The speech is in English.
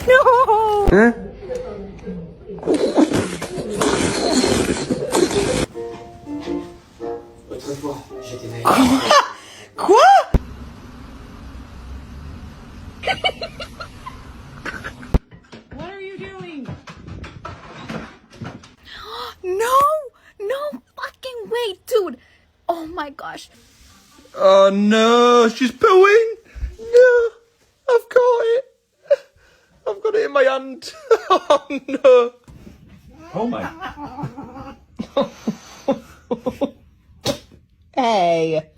No! Hein? Autrefois, j'étais naïf. Quoi? What are you doing? No! No fucking way, dude! Oh my gosh. Oh no, she's pooing. No, I've got it. I've got it in my hand. Oh no. Oh my. Hey.